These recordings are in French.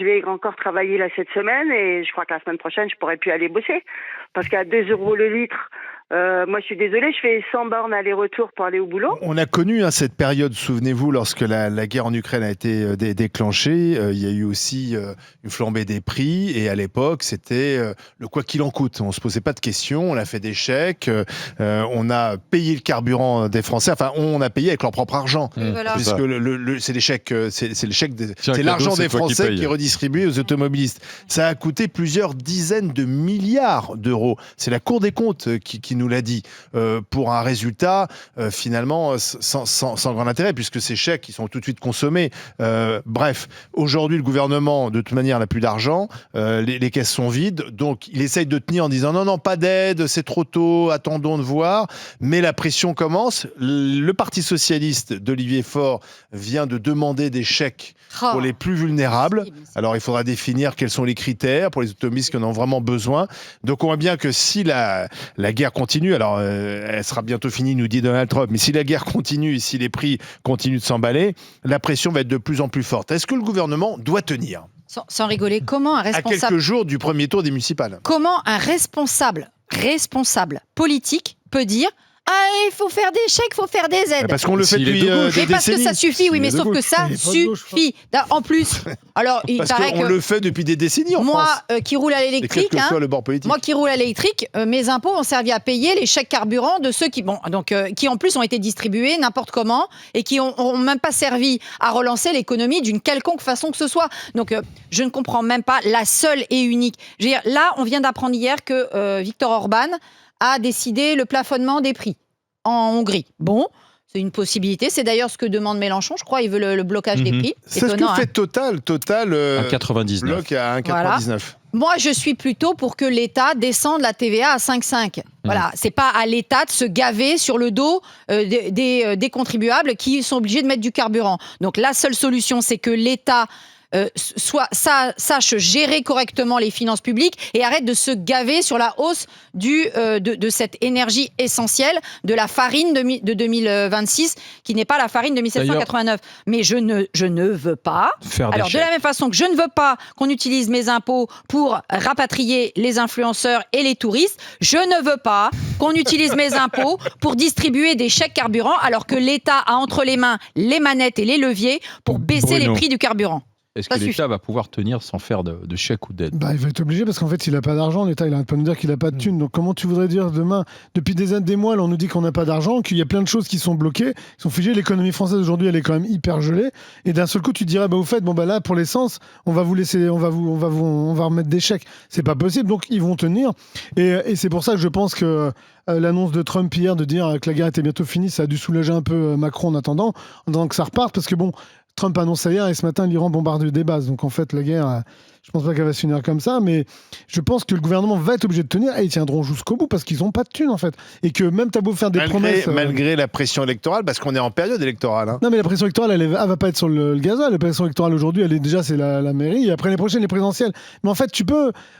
Je vais encore travailler là cette semaine et je crois que la semaine prochaine, je pourrai plus aller bosser. Parce qu'à 2 € le litre, moi je suis désolée, je fais 100 bornes aller-retour pour aller au boulot. On a connu cette période, souvenez-vous, lorsque la guerre en Ukraine a été déclenchée, il y a eu aussi une flambée des prix et à l'époque c'était le quoi qu'il en coûte. On se posait pas de questions, on a fait des chèques, on a payé le carburant des Français, enfin on a payé avec leur propre argent. Voilà. Puisque c'est des chèques, c'est l'argent des Français qui est redistribué aux automobilistes. Ça a coûté plusieurs dizaines de milliards d'euros. C'est la Cour des comptes qui nous l'a dit, pour un résultat finalement sans grand intérêt, puisque ces chèques ils sont tout de suite consommés. Bref, aujourd'hui le gouvernement de toute manière n'a plus d'argent, les caisses sont vides, donc il essaye de tenir en disant non, pas d'aide, c'est trop tôt, attendons de voir, mais la pression commence. Le Parti socialiste d'Olivier Faure vient de demander des chèques pour les plus vulnérables. Alors il faudra définir quels sont les critères pour les automobilistes qui en ont vraiment besoin. Donc on voit bien que si la guerre continue, alors elle sera bientôt finie, nous dit Donald Trump, mais si la guerre continue et si les prix continuent de s'emballer, la pression va être de plus en plus forte. Est-ce que le gouvernement doit tenir ? Sans rigoler, comment un responsable... À quelques jours du premier tour des municipales. Comment un responsable politique peut dire « Ah, il faut faire des chèques, il faut faire des aides ». Parce qu'on le fait depuis des décennies. Parce que ça suffit, oui, mais sauf que ça suffit. En plus, alors il paraît qu'on le fait depuis des décennies en moi, France. Qui roule à l'électrique, moi qui roule à l'électrique, mes impôts ont servi à payer les chèques carburant de ceux qui en plus ont été distribués n'importe comment et qui ont même pas servi à relancer l'économie d'une quelconque façon que ce soit. Donc je ne comprends même pas, la seule et unique. Je veux dire, là, on vient d'apprendre hier que Viktor Orban a décidé le plafonnement des prix en Hongrie. Bon, c'est une possibilité. C'est d'ailleurs ce que demande Mélenchon, je crois. Il veut le blocage des prix. C'est ce que fait Total. À 99. Bloque à 1,99. Voilà. Moi, je suis plutôt pour que l'État descende la TVA à 5,5. Voilà, c'est pas à l'État de se gaver sur le dos des contribuables qui sont obligés de mettre du carburant. Donc la seule solution, c'est que l'État sache gérer correctement les finances publiques et arrête de se gaver sur la hausse de cette énergie essentielle de la farine de 2026 qui n'est pas la farine de 1789. Mais je ne veux pas. Alors de la même façon que je ne veux pas qu'on utilise mes impôts pour rapatrier les influenceurs et les touristes, je ne veux pas qu'on utilise mes impôts pour distribuer des chèques carburant alors que l'État a entre les mains les manettes et les leviers pour baisser les prix du carburant. Est-ce que l'État va pouvoir tenir sans faire de chèque ou d'aide ? Il va être obligé parce qu'en fait, il n'a pas d'argent. L'État, il n'arrête pas de nous dire qu'il n'a pas de thunes. Donc, comment tu voudrais dire demain, depuis des mois, là, on nous dit qu'on n'a pas d'argent, qu'il y a plein de choses qui sont bloquées, qui sont figées. L'économie française aujourd'hui, elle est quand même hyper gelée. Et d'un seul coup, tu dirais, au fait, là, pour l'essence, on va vous laisser, on va remettre des chèques. C'est pas possible. Donc, ils vont tenir. Et c'est pour ça que je pense que l'annonce de Trump hier de dire que la guerre était bientôt finie, ça a dû soulager un peu Macron en attendant que ça reparte. Parce que Trump annonce ça hier et ce matin, l'Iran bombarde des bases. Donc en fait, la guerre, je pense pas qu'elle va se finir comme ça, mais je pense que le gouvernement va être obligé de tenir et ils tiendront jusqu'au bout parce qu'ils n'ont pas de thunes en fait. Et que même t'as beau faire des promesses... Malgré la pression électorale, parce qu'on est en période électorale. Hein. Non mais la pression électorale, elle va pas être sur le gasoil. La pression électorale aujourd'hui, c'est la mairie. Et après les prochaines, les présidentielles. Mais en fait,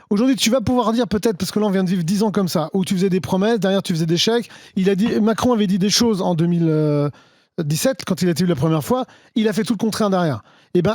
aujourd'hui, tu vas pouvoir dire peut-être, parce que là on vient de vivre 10 ans comme ça, où tu faisais des promesses, derrière tu faisais des chèques. Macron avait dit des choses en 2017, quand il a été élu la première fois, il a fait tout le contraire derrière.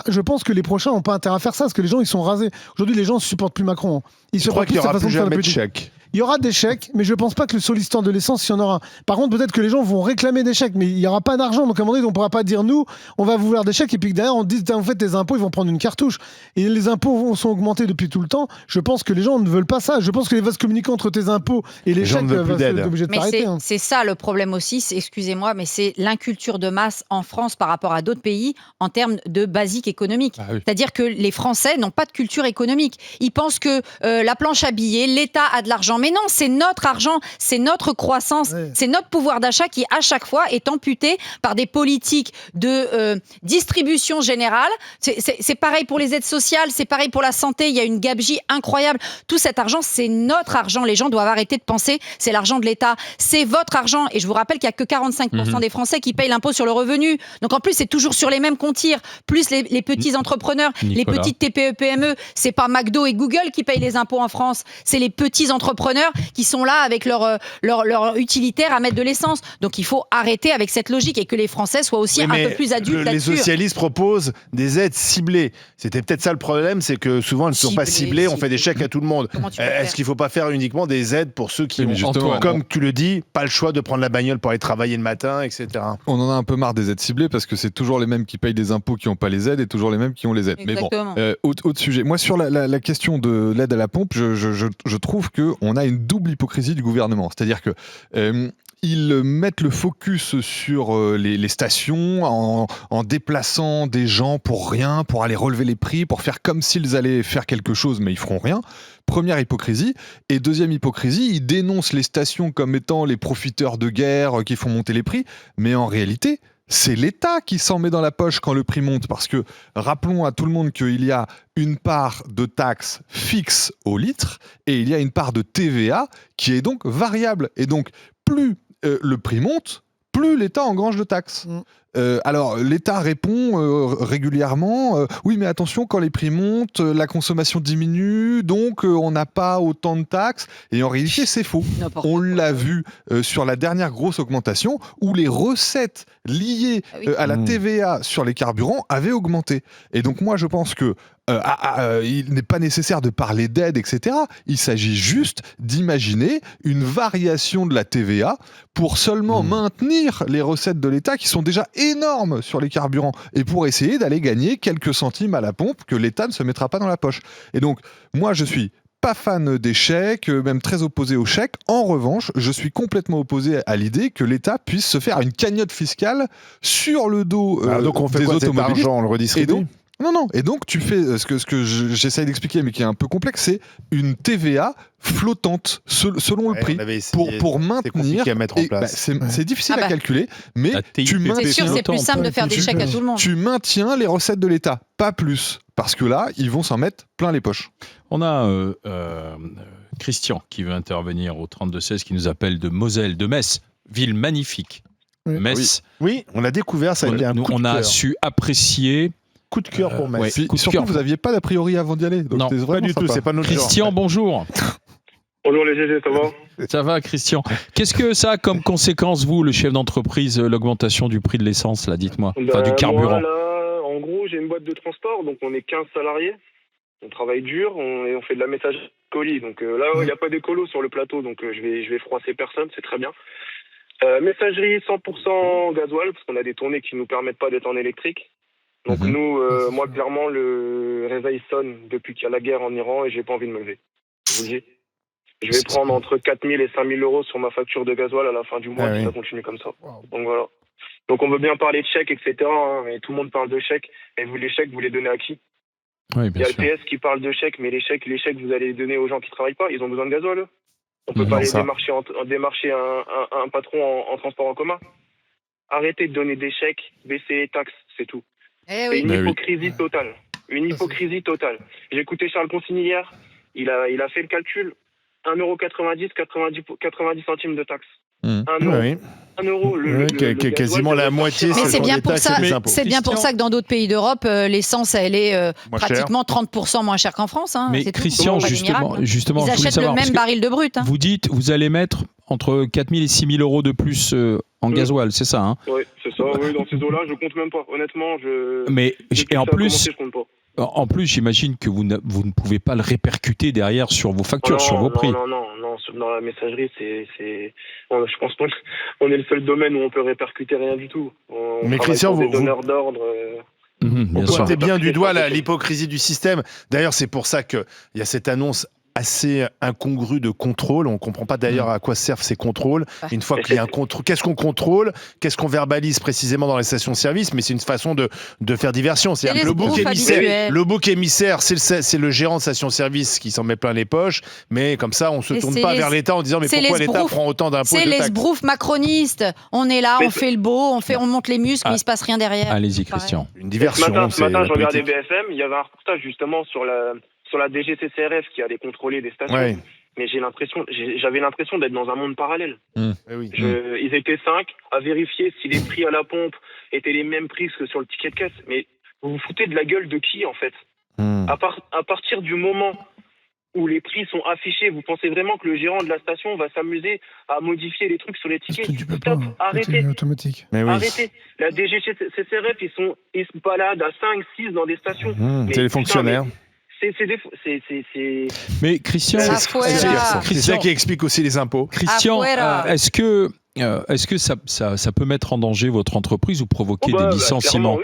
Je pense que les prochains n'ont pas intérêt à faire ça, parce que les gens, ils sont rasés. Aujourd'hui, les gens ne supportent plus Macron. Ils Je crois qu'il n'y aura plus jamais de chèques. Il y aura des chèques, mais je ne pense pas que sur l'histoire de l'essence, il y en aura. Par contre, peut-être que les gens vont réclamer des chèques, mais il n'y aura pas d'argent. Donc, à un moment donné, on ne pourra pas dire, nous, on va vous vouloir des chèques, et puis que derrière, on dit, en fait, tes impôts, ils vont prendre une cartouche. Et les impôts sont augmentés depuis tout le temps. Je pense que les gens ne veulent pas ça. Je pense que les vases communicants entre tes impôts et les chèques vont être obligés de s'arrêter. C'est ça le problème aussi, excusez-moi, mais c'est l'inculture de masse en France par rapport à d'autres pays en termes de basique économique. Ah oui. C'est-à-dire que les Français n'ont pas de culture économique. Ils pensent que la planche à billets, l'État a de l'argent. Mais non, c'est notre argent, c'est notre croissance, c'est notre pouvoir d'achat qui, à chaque fois, est amputé par des politiques de distribution générale. C'est pareil pour les aides sociales, c'est pareil pour la santé. Il y a une gabegie incroyable. Tout cet argent, c'est notre argent. Les gens doivent arrêter de penser c'est l'argent de l'État. C'est votre argent. Et je vous rappelle qu'il n'y a que 45% des Français qui payent l'impôt sur le revenu. Donc en plus, c'est toujours sur les mêmes qu'on tire. Plus les petits entrepreneurs, les petites TPE-PME. C'est pas McDo et Google qui payent les impôts en France. C'est les petits entrepreneurs entrepreneurs qui sont là avec leur utilitaire à mettre de l'essence. Donc il faut arrêter avec cette logique et que les Français soient aussi un peu plus adultes là-dessus. Les socialistes proposent des aides ciblées. C'était peut-être ça le problème, c'est que souvent elles ne sont pas ciblées, on fait des chèques à tout le monde. Est-ce qu'il ne faut pas faire uniquement des aides pour ceux qui ont, comme tu le dis, pas le choix de prendre la bagnole pour aller travailler le matin, etc. On en a un peu marre des aides ciblées parce que c'est toujours les mêmes qui payent des impôts qui n'ont pas les aides et toujours les mêmes qui ont les aides. Exactement. Mais bon, autre sujet. Moi, sur la question de l'aide à la pompe, je trouve qu'on a une double hypocrisie du gouvernement. C'est-à-dire que ils mettent le focus sur les stations en déplaçant des gens pour rien, pour aller relever les prix, pour faire comme s'ils allaient faire quelque chose, mais ils feront rien. Première hypocrisie. Et deuxième hypocrisie, ils dénoncent les stations comme étant les profiteurs de guerre qui font monter les prix. Mais en réalité, c'est l'État qui s'en met dans la poche quand le prix monte. Parce que rappelons à tout le monde qu'il y a une part de taxe fixe au litre et il y a une part de TVA qui est donc variable. Et donc, plus le prix monte, plus l'État engrange de taxes. Alors, l'État répond régulièrement oui, mais attention, quand les prix montent, la consommation diminue, donc on n'a pas autant de taxes. Et en réalité, c'est faux. On l'a vu sur la dernière grosse augmentation où les recettes liées à la TVA sur les carburants avaient augmenté. Et donc, moi, je pense que il n'est pas nécessaire de parler d'aide, etc. Il s'agit juste d'imaginer une variation de la TVA pour seulement maintenir les recettes de l'État qui sont déjà énormes sur les carburants et pour essayer d'aller gagner quelques centimes à la pompe que l'État ne se mettra pas dans la poche. Et donc, moi, je suis pas fan des chèques, même très opposé aux chèques. En revanche, je suis complètement opposé à l'idée que l'État puisse se faire une cagnotte fiscale sur le dos donc on fait des quoi automobilistes. Cet argent, on le redistribue. Non. Et donc, tu fais ce que j'essaye d'expliquer, mais qui est un peu complexe, c'est une TVA flottante selon le prix pour maintenir. À mettre en place. C'est difficile à calculer, mais tu maintiens. C'est sûr, c'est plus simple de faire des chèques à tout le monde. Tu maintiens les recettes de l'État, pas plus, parce que là, ils vont s'en mettre plein les poches. On a Christian qui veut intervenir au 32-16, qui nous appelle de Moselle, de Metz, ville magnifique. Oui. Metz. Oui, on a découvert, ça a été un coup de cœur. On a su apprécier. Coup de cœur pour Metz. Puis, surtout, vous n'aviez pas d'a priori avant d'y aller. Donc non, pas du tout, c'est pas notre Christian, genre. bonjour. Bonjour les GG, ça va ? Ça va, Christian. Qu'est-ce que ça a comme conséquence, vous, le chef d'entreprise, l'augmentation du prix de l'essence, là, dites-moi, du carburant? Moi, là, en gros, j'ai une boîte de transport, donc on est 15 salariés. On travaille dur, on fait de la messagerie colis. Donc là, il n'y a pas d'écolo sur le plateau, donc je vais froisser personne, c'est très bien. Messagerie 100% gasoil, parce qu'on a des tournées qui ne nous permettent pas d'être en électrique. Donc nous, moi, clairement, le réveil sonne depuis qu'il y a la guerre en Iran et j'ai pas envie de me lever. Je vous le dis. Je vais prendre entre 4 000 et 5 000 euros sur ma facture de gasoil à la fin du mois si ça continue comme ça. Donc voilà. Donc on veut bien parler de chèques, etc. Mais tout le monde parle de chèques. Et vous, les chèques, vous les donnez à qui ? Oui, il y a le PS qui parle de chèques, mais les chèques, vous allez les donner aux gens qui travaillent pas. Ils ont besoin de gasoil. On peut pas aller démarcher un patron en transport en commun. Arrêtez de donner des chèques, baisser les taxes, c'est tout. C'est une hypocrisie totale. Une hypocrisie totale. J'ai écouté Charles Consigny hier. Il a fait le calcul. 1,90 €, 90 centimes de taxes. 1 euro. Quasiment la moitié. Mais c'est bien pour ça. C'est bien pour ça que dans d'autres pays d'Europe, l'essence elle est pratiquement 30% moins chère qu'en France. Hein. Mais Christian, justement, ils achètent le même baril de brut. Hein. Vous dites, vous allez mettre entre 4 000 et 6 000 euros de plus en gasoil, c'est ça, hein? Oui, c'est ça. Oui, dans ces eaux-là, je compte même pas. Honnêtement, Mais et en plus. Je compte pas. En plus, j'imagine que vous ne pouvez pas le répercuter derrière sur vos factures, sur vos prix. Non. Dans la messagerie, je pense qu'on est le seul domaine où on peut répercuter rien du tout. Mais Christian, des donneurs d'ordre. Vous pointez bien du doigt l'hypocrisie du système. D'ailleurs, c'est pour ça qu'il y a cette annonce assez incongru de contrôle. On ne comprend pas d'ailleurs à quoi servent ces contrôles. Une fois qu'il y a un contrôle, qu'est-ce qu'on contrôle? Qu'est-ce qu'on verbalise précisément dans les stations-service? Mais c'est une façon de faire diversion. C'est le bouc émissaire, c'est le gérant de station-service qui s'en met plein les poches. Mais comme ça, on ne se tourne pas vers l'État en disant mais pourquoi l'État prend autant d'impôts? C'est les sbroufs macronistes. On est là, on fait le beau, on monte les muscles, il ne se passe rien derrière. Allez-y, Christian. Une diversion. Ce matin, je regardais BFM. Il y avait un reportage justement sur la DGCCRF qui allait contrôler des stations. Ouais. Mais j'avais l'impression d'être dans un monde parallèle. Ils étaient 5 à vérifier si les prix à la pompe étaient les mêmes prix que sur le ticket de caisse. Mais vous vous foutez de la gueule de qui, en fait? À partir du moment où les prix sont affichés. Vous pensez vraiment que le gérant de la station va s'amuser à modifier les trucs sur les tickets? Tu peux Stop, pas. arrêtez. Automatique. Mais oui. Arrêtez. La DGCCRF, ils se baladent à 5, 6 dans des stations. C'est les fonctionnaires. Mais Christian, C'est ça qui explique aussi les impôts. Christian, est-ce que ça peut mettre en danger votre entreprise ou provoquer des licenciements?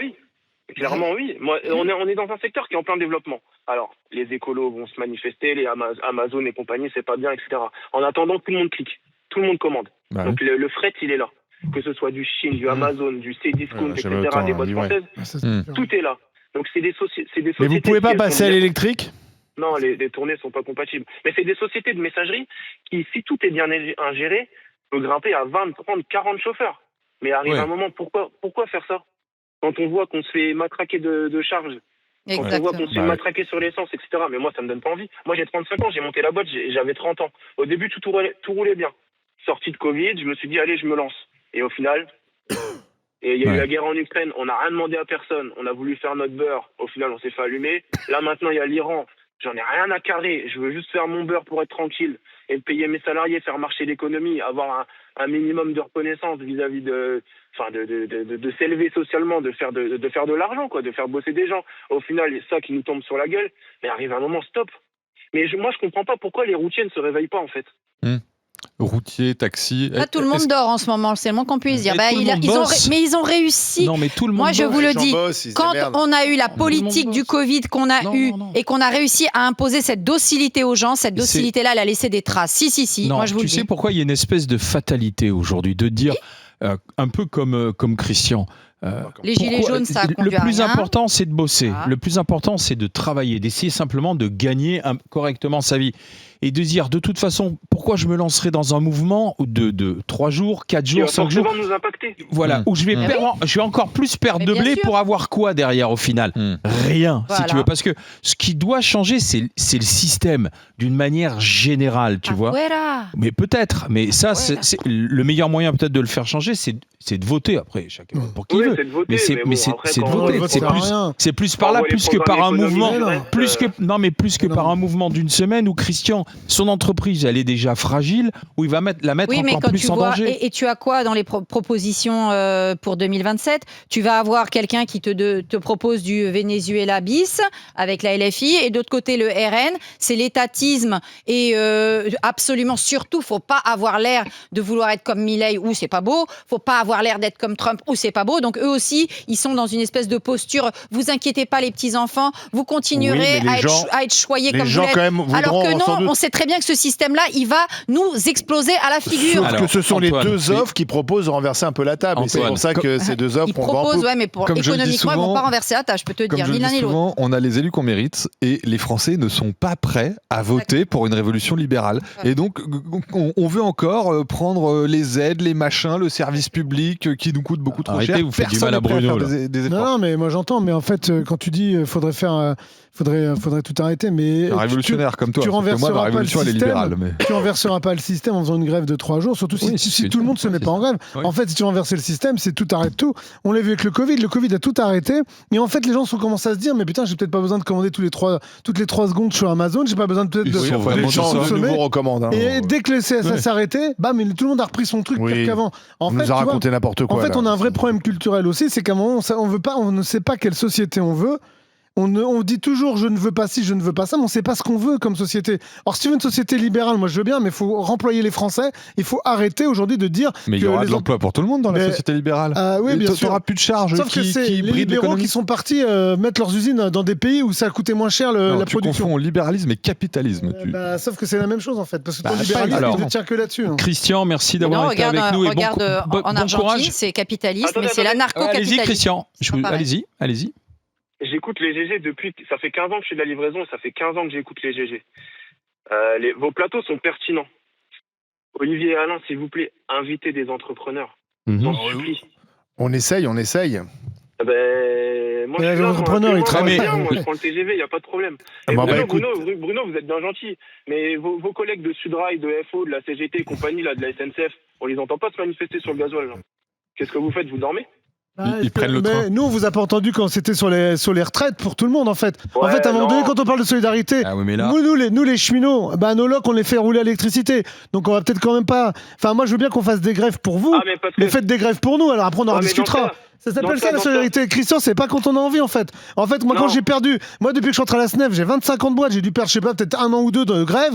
Clairement oui. Moi, on est dans un secteur qui est en plein développement. Alors, les écolos vont se manifester, les Amazon et compagnie, c'est pas bien, etc. En attendant, tout le monde clique, tout le monde commande. Bah Donc le fret, il est là. Que ce soit du Chine, du Amazon, du Cdiscount, etc., des boîtes françaises, tout est là. Donc c'est des sociétés. Mais vous pouvez pas passer à l'électrique? Non, les tournées sont pas compatibles. Mais c'est des sociétés de messagerie qui, si tout est bien ingéré, peut grimper à 20, 30, 40 chauffeurs. Mais arrive un moment, pourquoi faire ça? Quand on voit qu'on se fait matraquer de charges, quand on voit qu'on se fait matraquer sur l'essence, etc. Mais moi, ça me donne pas envie. Moi, j'ai 35 ans, j'ai monté la boîte, j'avais 30 ans. Au début, tout roulait bien. Sortie de Covid, je me suis dit, allez, je me lance. Et au final, il y a eu la guerre en Ukraine, on n'a rien demandé à personne. On a voulu faire notre beurre. Au final, on s'est fait allumer. Là, maintenant, il y a l'Iran. J'en ai rien à carrer. Je veux juste faire mon beurre pour être tranquille et payer mes salariés, faire marcher l'économie, avoir un minimum de reconnaissance vis-à-vis de s'élever socialement, de faire de l'argent, quoi, de faire bosser des gens. Au final, c'est ça qui nous tombe sur la gueule. Mais arrive un moment, stop. Mais moi, je comprends pas pourquoi les routiers ne se réveillent pas, en fait. Routiers, taxis. Là, tout le monde dort en ce moment, c'est le moins qu'on puisse dire. Mais ils ont réussi. Non, mais tout le monde Moi, je vous le dis, quand on a eu la politique du Covid qu'on a eue et qu'on a réussi à imposer cette docilité aux gens, cette docilité-là, elle a laissé des traces. Si. Non, moi, je vous le dis. Tu sais pourquoi il y a une espèce de fatalité aujourd'hui, de dire, un peu comme Christian, les gilets jaunes, ça a conduit le plus à rien. important, c'est de bosser. Ah. Le plus important, c'est de travailler, d'essayer simplement de gagner correctement sa vie. Et de dire, de toute façon, pourquoi je me lancerai dans un mouvement de 3 jours, 4 jours, 5 jours, nous impacter. voilà, où je vais encore plus perdre de blé pour avoir quoi derrière au final? Rien, si tu veux. Parce que ce qui doit changer, c'est le système, d'une manière générale, tu vois. Mais peut-être, mais ça, c'est le meilleur moyen peut-être de le faire changer, c'est de voter. Après, chacun pour qui veut. Mais c'est de voter. C'est plus par là, plus que par un mouvement, plus que par un mouvement d'une semaine où Christian, son entreprise, elle est déjà fragile, où il va la mettre encore plus en danger. Et tu as quoi dans les propositions pour 2027? Tu vas avoir quelqu'un qui te propose du Venezuela bis avec la LFI, et d'autre côté le RN, c'est l'étatisme, et absolument surtout, faut pas avoir l'air de vouloir être comme Milei ou c'est pas beau, faut pas avoir l'air d'être comme Trump ou c'est pas beau, donc eux aussi, ils sont dans une espèce de posture, vous inquiétez pas les petits-enfants, vous continuerez à être choyés comme vous l'êtes. Alors que non, on sait très bien que ce système-là, il va nous exploser à la figure. Sauf que ce sont les deux offres qui proposent de renverser un peu la table. Et c'est pour ça que ces deux offres, ils proposent, mais économiquement, ils ne vont pas renverser la tâche, je peux te dire, ni l'un ni l'autre. On a les élus qu'on mérite et les Français ne sont pas prêts à voter pour une révolution libérale. Et donc, on veut encore prendre les aides, les machins, le service public qui nous coûte beaucoup trop cher. Vous faites du mal à Bruno. Non, mais moi j'entends, mais en fait, quand tu dis faudrait tout arrêter, mais révolutionnaire comme toi. Tu renverseras la révolution, elle est libérale. Tu renverseras pas le système en faisant une grève de 3 jours, surtout si tout le monde se met pas en grève. En fait, si tu renversais le système, c'est tout arrête tout. On l'a vu avec le Covid. Le Covid a tout arrêté. Et en fait, les gens commencent à se dire, mais putain, j'ai peut-être pas besoin de commander toutes les 3 secondes sur Amazon. J'ai pas besoin de les gens de nouveau recommandent. Et dès que le CSA s'est arrêté, bam, tout le monde a repris son truc pire qu'avant. On nous a raconté n'importe quoi. En fait, on a un vrai problème culturel aussi, c'est qu'à un moment, on ne sait pas quelle société on veut. On dit toujours je ne veux pas ci, je ne veux pas ça, mais on ne sait pas ce qu'on veut comme société. Alors si tu veux une société libérale, moi je veux bien, mais il faut remployer les Français. Il faut arrêter aujourd'hui de dire mais il y aura de l'emploi pour tout le monde dans la société libérale. Oui, bien sûr. Tu n'auras plus de charges. Sauf que c'est les libéraux qui sont partis mettre leurs usines dans des pays où ça coûtait moins cher la production. Tu confonds libéralisme et capitalisme. Sauf que c'est la même chose en fait, parce que ton libéralisme ne tient que là-dessus. Christian, merci d'avoir été avec nous. Regarde, en Argentine, c'est capitalisme, mais c'est l'anarcho-capitalisme. Allez-y, Christian. Allez-y. J'écoute les GG ça fait 15 ans que je fais de la livraison, ça fait 15 ans que j'écoute les GG. Vos plateaux sont pertinents. Olivier et Alain, s'il vous plaît, invitez des entrepreneurs. J'en supplie. On essaye. Moi, je suis les entrepreneurs, ils travaillent. Moi, je prends le TGV, il n'y a pas de problème. Et Bruno, vous êtes bien gentil. Mais vos collègues de Sudrail, de FO, de la CGT et compagnie, là, de la SNCF, on les entend pas se manifester sur le gasoil. Là. Qu'est-ce que vous faites? Vous dormez? Ils prennent le train. Nous, on vous a pas entendu quand c'était sur les retraites pour tout le monde, en fait. En fait, à un moment donné, quand on parle de solidarité, nous, les cheminots, nos locs, on les fait rouler à l'électricité. Donc, on va peut-être quand même pas. Enfin, moi, je veux bien qu'on fasse des grèves pour vous, mais faites des grèves pour nous. Alors après, on en rediscutera. Ça s'appelle ça la solidarité. Christian, c'est pas quand on a envie, en fait. En fait, moi, quand j'ai perdu, depuis que je suis rentré à la SNEF, j'ai 25 ans de boîte, j'ai dû perdre, je sais pas, peut-être 1 an ou 2 de grève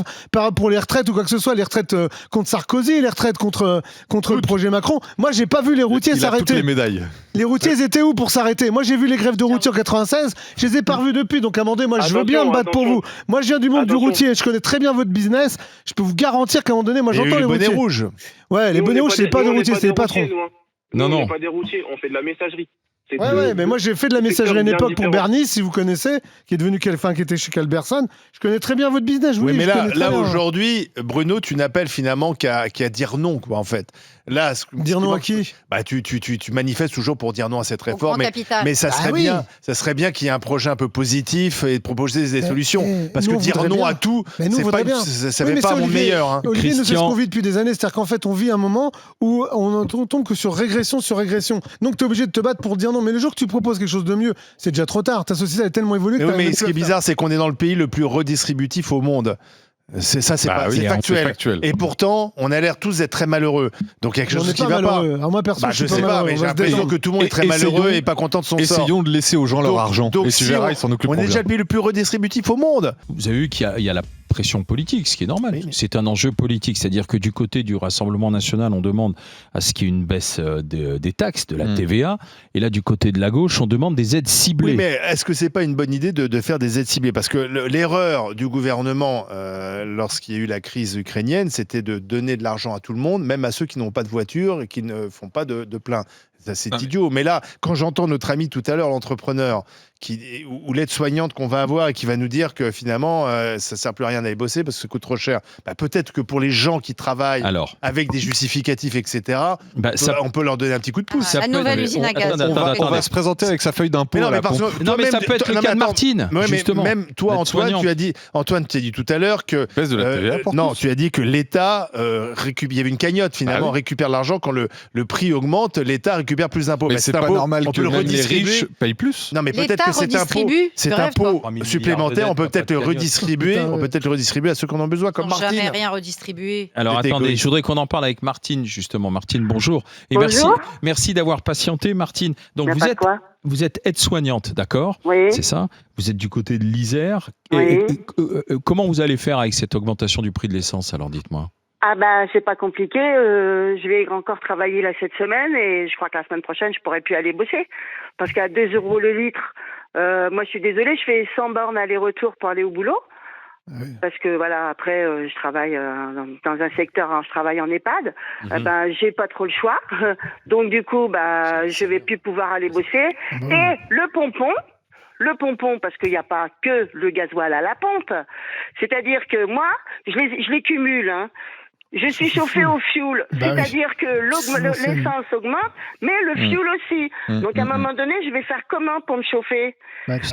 pour les retraites ou quoi que ce soit, les retraites contre Sarkozy, les retraites contre le projet Macron. Moi, j'ai pas vu les routiers s'arrêter. Toutes les médailles. Les routiers, ils étaient où pour s'arrêter? Moi, j'ai vu les grèves de routiers en 96, je les ai pas revus depuis. Donc, à un moment donné, moi, je veux bien me battre pour vous. Moi, je viens du monde du routier, je connais très bien votre business. Je peux vous garantir qu'à un moment donné, moi, j'entends les routiers. bonnets rouges. Ouais, les bonnets rouges, c'est pas des routiers, c'est des patrons. Non, on n'est pas des routiers, on fait de la messagerie. Mais moi j'ai fait de la messagerie à une époque pour Bernie, si vous connaissez, qui est devenu qui était chez Calberson. Je connais très bien votre business. Mais là aujourd'hui, Bruno, tu n'appelles finalement qu'à dire non, quoi, en fait. Là, dire non à qui? Tu manifestes toujours pour dire non à cette réforme, mais ça serait bien qu'il y ait un projet un peu positif et de proposer des solutions. Parce que dire non à tout, ça fait pas mon meilleur. Olivier, nous c'est ce qu'on vit depuis des années, c'est-à-dire qu'en fait, on vit un moment où on tombe que sur régression sur régression. Donc tu es obligé de te battre pour dire non. Mais le jour que tu proposes quelque chose de mieux, c'est déjà trop tard. Ta société a tellement évolué. Mais ce qui est bizarre, c'est qu'on est dans le pays le plus redistributif au monde. C'est factuel. Et pourtant, on a l'air tous d'être très malheureux. Donc il y a quelque chose qui va pas. Alors moi perso, je sais pas, mais j'ai l'impression que tout le monde est très malheureux et pas content de son sort. Essayons de laisser aux gens leur argent. Donc si on est déjà le pays le plus redistributif au monde. Vous avez vu qu'il y a la pression politique, ce qui est normal. Oui, c'est un enjeu politique, c'est-à-dire que du côté du Rassemblement national, on demande à ce qu'il y ait une baisse des taxes, de la TVA, et là, du côté de la gauche, on demande des aides ciblées. Oui, mais est-ce que c'est pas une bonne idée de faire des aides ciblées? Parce que l'erreur du gouvernement, lorsqu'il y a eu la crise ukrainienne, c'était de donner de l'argent à tout le monde, même à ceux qui n'ont pas de voiture et qui ne font pas de plein. C'est idiot. Mais là, quand j'entends notre ami tout à l'heure, l'entrepreneur, ou l'aide-soignante qu'on va avoir et qui va nous dire que finalement, ça ne sert plus à rien d'aller bosser parce que ça coûte trop cher. Peut-être que pour les gens qui travaillent avec des justificatifs, etc., on peut leur donner un petit coup de pouce. La nouvelle usine à gaz. On va se présenter avec sa feuille d'impôt. Mais ça peut être le cas de Martine, justement. Même toi, Antoine, tu as dit tout à l'heure que... tu as dit que l'État, il y avait une cagnotte finalement, récupère l'argent quand le prix augmente, l'État récupère plus d'impôts. Mais c'est pas normal que les riches payent plus. Non, mais peut-être que cet impôt supplémentaire, on peut peut-être le redistribuer. On peut peut-être le redistribuer à ceux qui en ont besoin, comme Martine. Jamais rien redistribué. Alors attendez, je voudrais qu'on en parle avec Martine, justement. Martine, bonjour. Et merci d'avoir patienté, Martine. Donc vous êtes aide-soignante, d'accord? Oui. C'est ça? Vous êtes du côté de l'Isère. Oui. Comment vous allez faire avec cette augmentation du prix de l'essence, alors dites-moi? C'est pas compliqué. Je vais encore travailler là cette semaine et je crois que la semaine prochaine, je pourrai plus aller bosser. Parce qu'à 2 € le litre, moi je suis désolée, je fais 100 bornes aller-retour pour aller au boulot. Oui. Parce que après, je travaille dans un secteur, je travaille en EHPAD. J'ai pas trop le choix. Donc du coup, je vais plus pouvoir aller bosser. Et le pompon, parce qu'il n'y a pas que le gasoil à la pompe. C'est-à-dire que moi, je les cumule. Je suis chauffée au fioul, c'est-à-dire que l'essence augmente, mais le fioul aussi. Donc à un moment donné, je vais faire comment pour me chauffer?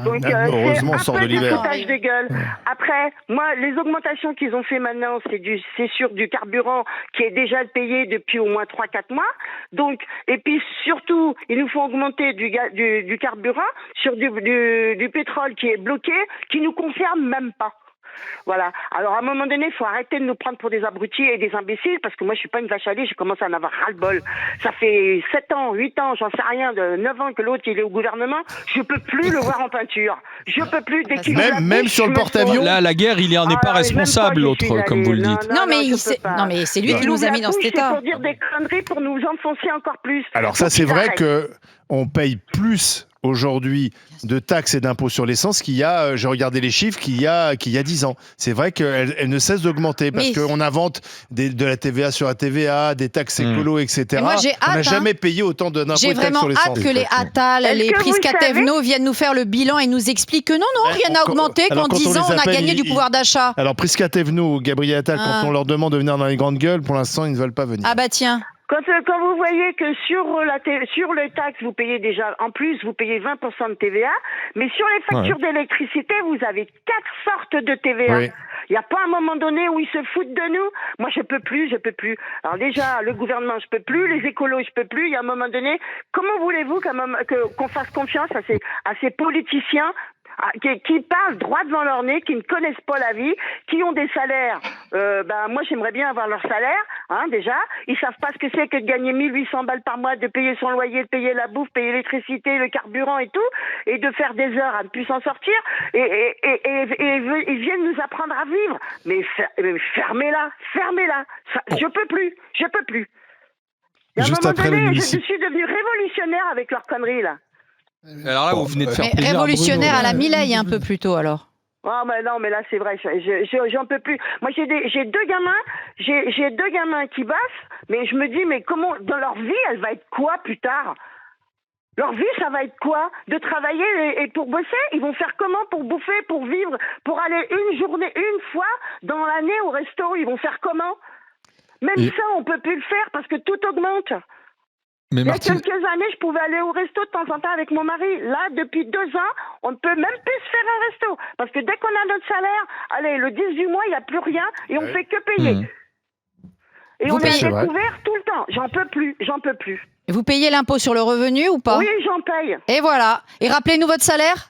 Donc heureusement, on sort de l'hiver. Foutage de gueule. Après, moi, les augmentations qu'ils ont fait maintenant, c'est sur du carburant qui est déjà payé depuis au moins 3-4 mois. Donc, et puis surtout, ils nous font augmenter du carburant sur du pétrole qui est bloqué, qui nous concerne même pas. Voilà. Alors, à un moment donné, il faut arrêter de nous prendre pour des abrutis et des imbéciles, parce que moi, je suis pas une vache à lait, j'ai commencé à en avoir ras-le-bol. Ça fait 7 ans, 8 ans, j'en sais rien, de 9 ans que l'autre, il est au gouvernement. Je peux plus le voir en peinture. Je peux plus, dès qu'il même sur le porte-avions. Là, la guerre, il en est pas responsable, l'autre, comme vous le dites. Non, mais c'est lui qui nous a mis dans cet état. C'est pour dire des conneries, pour nous enfoncer encore plus. Alors ça, c'est vrai que on paye plus aujourd'hui de taxes et d'impôts sur l'essence qu'il y a, j'ai regardé les chiffres, qu'il y a 10 ans. C'est vrai qu'elle ne cesse d'augmenter parce qu'on invente de la TVA sur la TVA, des taxes écolo, etc. Moi, on n'a jamais payé autant d'impôts et taxes sur l'essence. J'ai vraiment hâte que les Attal, les Prisca-Thévenot viennent nous faire le bilan et nous expliquent que non, rien n'a augmenté, qu'en 10 ans, on a gagné du pouvoir d'achat. Alors, Prisca-Thévenot ou Gabriel Attal, quand on leur demande de venir dans les grandes gueules, pour l'instant, ils ne veulent pas venir. Ah bah tiens. Quand vous voyez que sur les taxes, vous payez déjà, en plus, vous payez 20% de TVA, mais sur les factures d'électricité, vous avez 4 sortes de TVA. Oui. Il n'y a pas un moment donné où ils se foutent de nous. Moi, je peux plus. Alors déjà, le gouvernement, je peux plus, les écolos, je peux plus. Il y a un moment donné, comment voulez-vous qu'on fasse confiance à ces politiciens qui parlent droit devant leur nez, qui ne connaissent pas la vie, qui ont des salaires. Moi, j'aimerais bien avoir leur salaire, déjà. Ils savent pas ce que c'est que de gagner 1800 balles par mois, de payer son loyer, de payer la bouffe, payer l'électricité, le carburant et tout, et de faire des heures à ne plus s'en sortir. Et ils viennent nous apprendre à vivre. Mais fermez-la. Je peux plus. Et à un moment donné, je suis devenue révolutionnaire avec leurs conneries, là. Alors là, vous venez de faire plaisir révolutionnaire à la Milei un peu plus tôt, alors. Ah non, mais là c'est vrai, j'en peux plus. Moi j'ai deux gamins qui bossent, mais je me dis mais comment dans leur vie elle va être quoi plus tard? Leur vie ça va être quoi? De travailler et pour bosser? Ils vont faire comment pour bouffer, pour vivre, pour aller une fois dans l'année au resto? Ils vont faire comment? Même ça on peut plus le faire parce que tout augmente. Mais il y a quelques années, je pouvais aller au resto de temps en temps avec mon mari. Là, depuis 2 ans, on ne peut même plus se faire un resto. Parce que dès qu'on a notre salaire, allez, le 10 du mois, il n'y a plus rien et on ne fait que payer. Et on est découvert tout le temps. J'en peux plus. Et vous payez l'impôt sur le revenu ou pas? Oui, j'en paye. Et voilà. Et rappelez-nous votre salaire?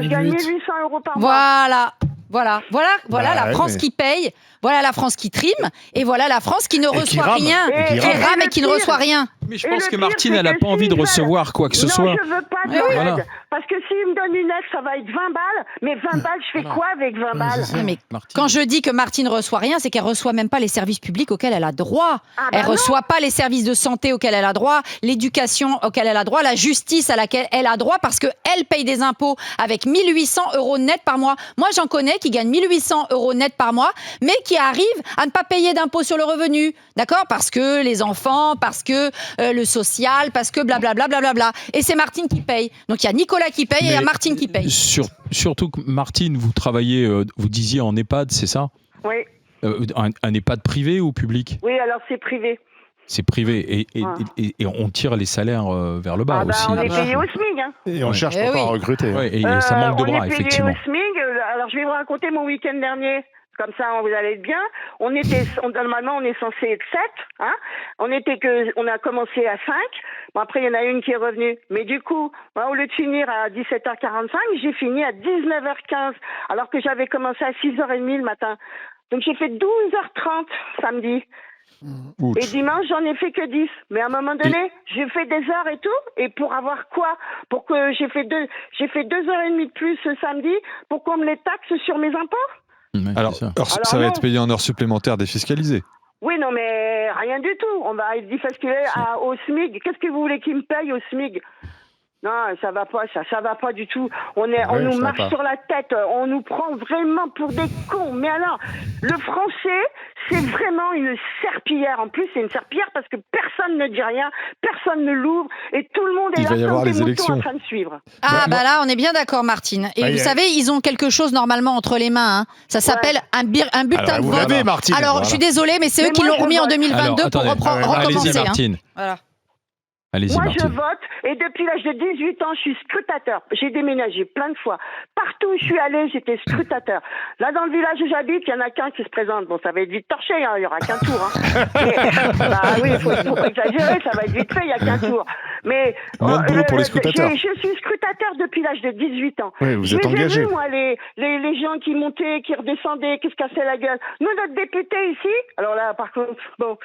Je gagne 1800 € par mois. Voilà la France qui paye, voilà la France qui trime, et voilà la France qui ne reçoit rien, qui rame et qui ne reçoit rien. Mais je pense que Martine, elle n'a pas envie de recevoir quoi que ce soit. Non, je veux pas de aide. Parce que s'il me donne une aide, ça va être 20 balles. Mais 20 balles, je fais quoi avec 20 balles? Mais quand je dis que Martine ne reçoit rien, c'est qu'elle ne reçoit même pas les services publics auxquels elle a droit. Elle ne reçoit pas les services de santé auxquels elle a droit, l'éducation auxquels elle a droit, la justice à laquelle elle a droit, parce qu'elle paye des impôts avec 1800 € net par mois. Moi, j'en connais qui gagnent 1800 € net par mois, mais qui arrivent à ne pas payer d'impôt sur le revenu. D'accord? Parce que les enfants, parce que le social, parce que blablabla. Et c'est Martine qui paye. Donc il y a Nicolas qui paye et il y a Martine qui paye. Surtout que Martine, vous travaillez, vous disiez en EHPAD, c'est ça? Oui. Un EHPAD privé ou public? Oui, alors c'est privé. C'est privé et on tire les salaires vers le bas aussi. On est payé au SMIC. Et on cherche pas à recruter. Et ça manque de bras, effectivement. On est payé au SMIC. Alors je vais vous raconter mon week-end dernier. Comme ça, vous allez être bien. Normalement, on est censé être 7. On a commencé à 5. Bon, après, il y en a une qui est revenue. Mais du coup, au lieu de finir à 17h45, j'ai fini à 19h15. Alors que j'avais commencé à 6h30 le matin. Donc, j'ai fait 12h30 samedi. Et dimanche, j'en ai fait que 10. Mais à un moment donné, j'ai fait des heures et tout. Et pour avoir quoi? Pour que j'ai fait 2h30 de plus ce samedi pour qu'on me les taxe sur mes impôts? Alors ça va être payé en heures supplémentaires défiscalisées. Oui, non, mais rien du tout. On va être défiscalisé au SMIC. Qu'est-ce que vous voulez qu'ils me payent au SMIC? Non, ça va pas du tout. On nous marche sur la tête, on nous prend vraiment pour des cons. Mais alors, le français, c'est vraiment une serpillière. En plus, c'est une serpillière parce que personne ne dit rien, personne ne l'ouvre, et tout le monde est là comme des moutons en train de suivre. Là, on est bien d'accord, Martine. Et vous savez, ils ont quelque chose normalement entre les mains. Ça s'appelle un bulletin de vote. Martine, alors, je suis désolée, mais c'est eux qui l'ont remis en 2022 pour recommencer. Allez-y, Martine. Voilà. Allez-y, moi, Martine. je vote et depuis l'âge de 18 ans, je suis scrutateur. J'ai déménagé plein de fois. Partout où je suis allée, j'étais scrutateur. Là, dans le village où j'habite, il y en a qu'un qui se présente. Bon, ça va être vite torché, il n'y aura qu'un tour. Oui, il faut exagérer, ça va être vite fait, il n'y a qu'un tour. Mais moins de boulot pour les scrutateurs. Je suis scrutateur depuis l'âge de 18 ans. Oui, vous êtes engagé. J'ai vu, moi, les gens qui montaient, qui redescendaient, qui se cassaient la gueule. Nous, notre député ici, alors là, par contre, bon...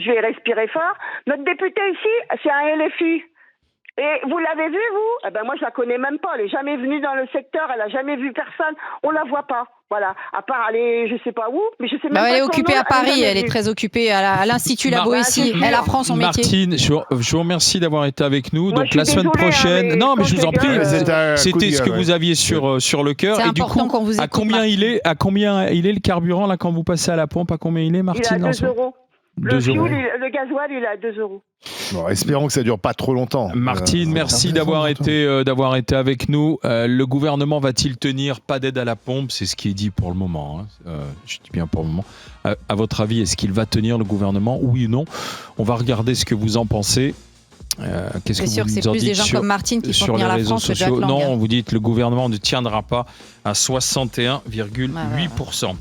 Je vais respirer fort. Notre député ici, c'est un LFI. Et vous l'avez vu, vous? Moi, je la connais même pas. Elle est jamais venue dans le secteur. Elle a jamais vu personne. On la voit pas. Voilà. À part aller, je sais pas où, mais je sais même pas. Elle est occupée à Paris. Elle est très occupée à l'Institut La Boétie. Elle apprend son métier. Martine, je vous remercie d'avoir été avec nous. Donc la semaine prochaine. Non, mais je vous en prie. C'était ce que vous aviez sur le cœur. C'est et du coup, qu'on vous à combien il est le carburant là quand vous passez à la pompe? À combien il est, Martine? Il est à 2 €. Le gasoil, il est à 2 euros. Bon, espérons que ça dure pas trop longtemps. Martine, merci d'avoir été avec nous. Le gouvernement va-t-il tenir? Pas d'aide à la pompe, c'est ce qui est dit pour le moment. Je dis bien pour le moment. À votre avis, est-ce qu'il va tenir le gouvernement? Oui ou non? On va regarder ce que vous en pensez. Qu'est-ce que sûr vous que c'est nous en plus dites des gens comme Martine qui font sur les tenir la réseaux France que Jack sociaux? Lang. Non, vous dites le gouvernement ne tiendra pas à 61,8%.